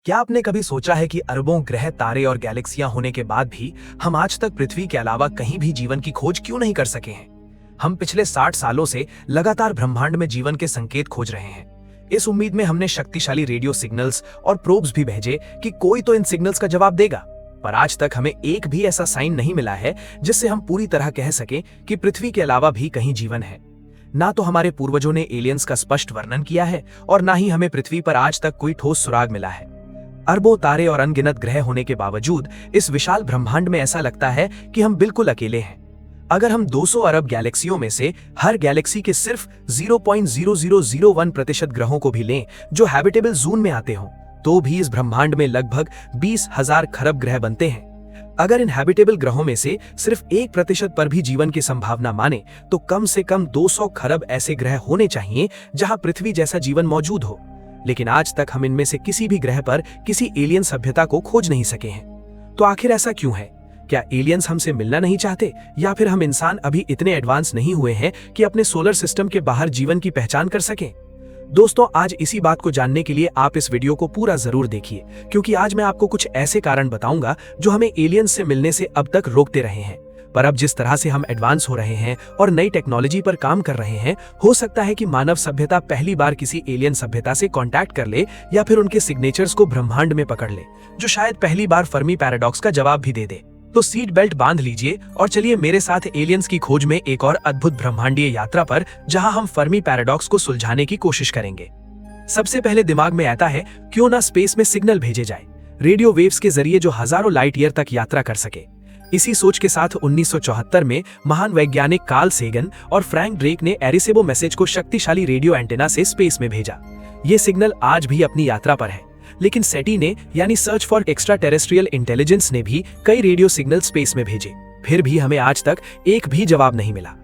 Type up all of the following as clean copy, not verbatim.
क्या आपने कभी सोचा है कि अरबों ग्रह, तारे और गैलेक्सियां होने के बाद भी हम आज तक पृथ्वी के अलावा कहीं भी जीवन की खोज क्यों नहीं कर सके हैं? हम पिछले 60 सालों से लगातार ब्रह्मांड में जीवन के संकेत खोज रहे हैं। इस उम्मीद में हमने शक्तिशाली रेडियो सिग्नल्स और प्रोब्स भी भेजे कि कोई तो इन सिग्नल्स का जवाब देगा। पर आज तक हमें एक भी ऐसा साइन नहीं मिला है जिससे हम पूरी तरह कह सकें कि पृथ्वी के अलावा भी कहीं जीवन है। ना तो हमारे पूर्वजों ने एलियंस का स्पष्ट वर्णन किया है और ना ही हमें पृथ्वी पर आज तक कोई ठोस सुराग मिला है। अरबों तारे और अनगिनत ग्रह होने के बावजूद इस विशाल ब्रह्मांड में ऐसा लगता है कि हम बिल्कुल अकेले हैं। अगर हम 200 अरब गैलेक्सियों में से हर गैलेक्सी के सिर्फ 0.0001% ग्रहों को भी लें जो हैबिटेबल जोन में आते हों, तो भी इस ब्रह्मांड में लगभग 20,000 खरब ग्रह बनते हैं। अगर इन हैबिटेबल ग्रहों में से सिर्फ 1% पर भी जीवन की संभावना माने तो कम से कम 200 खरब ऐसे ग्रह होने चाहिए जहां पृथ्वी जैसा जीवन मौजूद हो। लेकिन आज तक हम इनमें से किसी भी ग्रह पर किसी एलियन सभ्यता को खोज नहीं सके हैं। तो आखिर ऐसा क्यों है? क्या एलियंस हमसे मिलना नहीं चाहते, या फिर हम इंसान अभी इतने एडवांस नहीं हुए हैं कि अपने सोलर सिस्टम के बाहर जीवन की पहचान कर सकें? दोस्तों, आज इसी बात को जानने के लिए आप इस वीडियो को पूरा जरूर देखिए, क्योंकि आज मैं आपको कुछ ऐसे कारण बताऊंगा जो हमें एलियंस से मिलने से अब तक रोकते रहे हैं। पर अब जिस तरह से हम एडवांस हो रहे हैं और नई टेक्नोलॉजी पर काम कर रहे हैं, हो सकता है कि मानव सभ्यता पहली बार किसी एलियन सभ्यता से कांटेक्ट कर ले या फिर उनके सिग्नेचर्स को ब्रह्मांड में पकड़ ले, जो शायद पहली बार फर्मी पैराडॉक्स का जवाब भी दे दे। तो सीट बेल्ट बांध लीजिए और चलिए मेरे साथ एलियंस की खोज में एक और अद्भुत ब्रह्मांडीय यात्रा पर, जहां हम फर्मी पैराडॉक्स को सुलझाने की कोशिश करेंगे। सबसे पहले दिमाग में आता है, क्यों ना स्पेस में सिग्नल भेजे जाए, रेडियो वेव्स के जरिए जो हजारों लाइट ईयर तक यात्रा कर सके। इसी सोच के साथ 1974 में महान वैज्ञानिक कार्ल सेगन और फ्रैंक ड्रेक ने एरिसेबो मैसेज को शक्तिशाली रेडियो एंटेना से स्पेस में भेजा। ये सिग्नल आज भी अपनी यात्रा पर है, लेकिन सेटी ने यानी search for extra terrestrial intelligence ने भी कई रेडियो सिग्नल स्पेस में भेजे, फिर भी हमें आज तक एक भी जवाब नहीं मिला।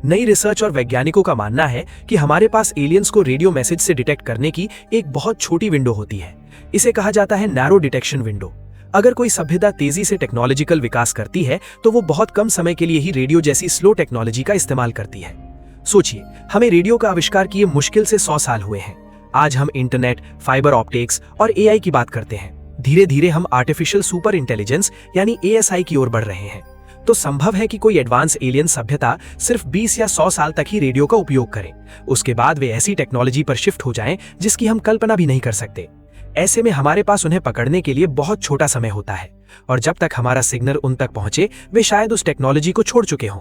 नई रिसर्च और वैज्ञानिकों का मानना है कि हमारे पास एलियंस को रेडियो मैसेज से डिटेक्ट करने की एक बहुत छोटी विंडो होती है। इसे कहा जाता है नैरो डिटेक्शन विंडो। अगर कोई सभ्यता तेजी से टेक्नोलॉजिकल विकास करती है तो वो बहुत कम समय के लिए ही रेडियो जैसी स्लो टेक्नोलॉजी का इस्तेमाल करती है। सोचिए, हमें रेडियो का आविष्कार किए मुश्किल से 100 साल हुए हैं। आज हम इंटरनेट, फाइबर ऑप्टिक्स और एआई की बात करते हैं। धीरे धीरे हम आर्टिफिशियल सुपर इंटेलिजेंस यानी एएसआई की ओर बढ़ रहे हैं। तो संभव है कि कोई एडवांस एलियन सभ्यता सिर्फ 20 या 100 साल तक ही रेडियो का उपयोग करे। उसके बाद वे ऐसी टेक्नोलॉजी पर शिफ्ट हो जाएं जिसकी हम कल्पना भी नहीं कर सकते। ऐसे में हमारे पास उन्हें पकड़ने के लिए बहुत छोटा समय होता है, और जब तक हमारा सिग्नल उन तक पहुंचे वे शायद उस टेक्नोलॉजी को छोड़ चुके हों।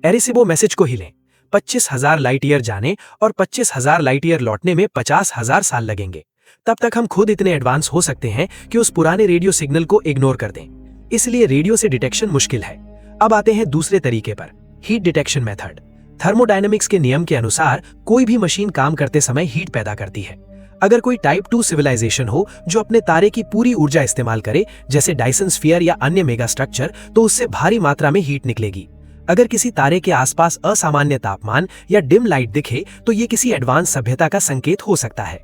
एरिसेबो मैसेज को ही लें, 25,000 लाइट ईयर जाने और 25,000 लाइट ईयर लौटने में 50,000 साल लगेंगे। तब तक हम खुद इतने एडवांस हो सकते हैं कि उस पुराने रेडियो सिग्नल को इग्नोर कर दें। इसलिए रेडियो से डिटेक्शन मुश्किल है। अब आते हैं दूसरे तरीके पर, हीट डिटेक्शन मेथड। थर्मोडायनेमिक्स के नियम के अनुसार कोई भी मशीन काम करते समय हीट पैदा करती है। अगर कोई टाइप 2 सिविलाइजेशन हो जो अपने तारे की पूरी ऊर्जा इस्तेमाल करे, जैसे डायसन स्फीयर या अन्य मेगा स्ट्रक्चर, तो उससे भारी मात्रा में हीट निकलेगी। अगर किसी तारे के आसपास असामान्य तापमान या डिम लाइट दिखे तो ये किसी एडवांस सभ्यता का संकेत हो सकता है।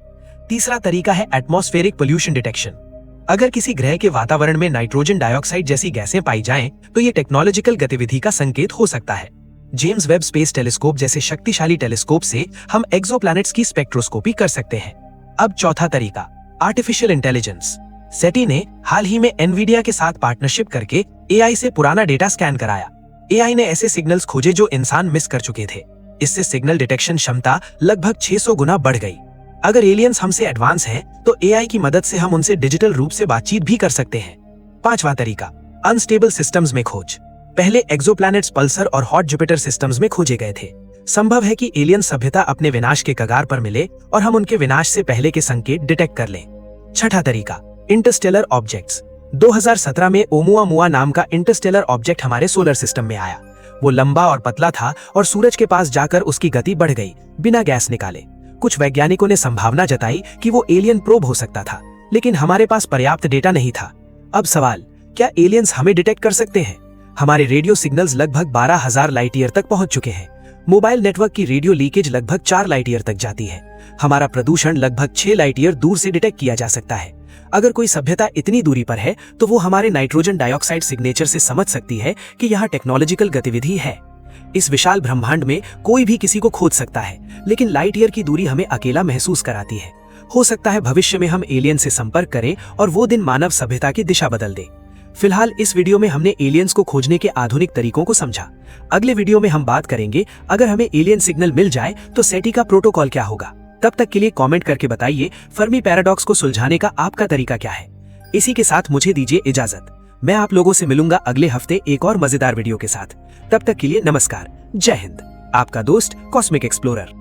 तीसरा तरीका है एटमॉस्फेरिक पोल्यूशन डिटेक्शन। अगर किसी ग्रह के वातावरण में नाइट्रोजन डाइऑक्साइड जैसी गैसें पाई जाएं, तो ये टेक्नोलॉजिकल गतिविधि का संकेत हो सकता है। जेम्स वेब स्पेस टेलीस्कोप जैसे शक्तिशाली टेलीस्कोप से हम एक्सोप्लैनेट्स की स्पेक्ट्रोस्कोपी कर सकते हैं। अब चौथा तरीका, आर्टिफिशियल इंटेलिजेंस। सेटी ने हाल ही में एनवीडिया के साथ पार्टनरशिप करके एआई से पुराना डेटा स्कैन कराया। एआई ने ऐसे सिग्नल्स खोजे जो इंसान मिस कर चुके थे। इससे सिग्नल डिटेक्शन क्षमता लगभग 600 गुना बढ़ गई। अगर एलियंस हमसे एडवांस हैं, तो एआई की मदद से हम उनसे डिजिटल रूप से बातचीत भी कर सकते हैं। पांचवा तरीका, अनस्टेबल सिस्टम्स में खोज। पहले एक्सोप्लैनेट्स, पल्सर और हॉट जुपिटर सिस्टम्स में खोजे गए थे। संभव है कि एलियन सभ्यता अपने विनाश के कगार पर मिले और हम उनके विनाश से पहले के संकेत डिटेक्ट कर लें। छठा तरीका, इंटरस्टेलर ऑब्जेक्ट्स। 2017 में ओमुआमुआ नाम का इंटरस्टेलर ऑब्जेक्ट हमारे सोलर सिस्टम में आया। वो लंबा और पतला था और सूरज के पास जाकर उसकी गति बढ़ गई बिना गैस निकाले। कुछ वैज्ञानिकों ने संभावना जताई कि वो एलियन प्रोब हो सकता था, लेकिन हमारे पास पर्याप्त डेटा नहीं था। अब सवाल, क्या एलियंस हमें डिटेक्ट कर सकते हैं? हमारे रेडियो सिग्नल्स लगभग 12,000 लाइट ईयर तक पहुंच चुके हैं। मोबाइल नेटवर्क की रेडियो लीकेज लगभग 4 लाइट ईयर तक जाती है। हमारा प्रदूषण लगभग 6 लाइट ईयर दूर से डिटेक्ट किया जा सकता है। अगर कोई सभ्यता इतनी दूरी पर है तो वो हमारे नाइट्रोजन डाइऑक्साइड सिग्नेचर से समझ सकती है कि यहाँ टेक्नोलॉजिकल गतिविधि है। इस विशाल ब्रह्मांड में कोई भी किसी को खोज सकता है, लेकिन लाइट ईयर की दूरी हमें अकेला महसूस कराती है। हो सकता है भविष्य में हम एलियन से संपर्क करें और वो दिन मानव सभ्यता की दिशा बदल दे। फिलहाल इस वीडियो में हमने एलियंस को खोजने के आधुनिक तरीकों को समझा। अगले वीडियो में हम बात करेंगे अगर हमें एलियन सिग्नल मिल जाए तो सेटी का प्रोटोकॉल क्या होगा। तब तक के लिए कमेंट करके बताइए फर्मी पैराडॉक्स को सुलझाने का आपका तरीका क्या है। इसी के साथ मुझे दीजिए इजाजत। मैं आप लोगों से मिलूंगा अगले हफ्ते एक और मजेदार वीडियो के साथ। तब तक के लिए नमस्कार, जय हिंद। आपका दोस्त कॉस्मिक एक्सप्लोरर।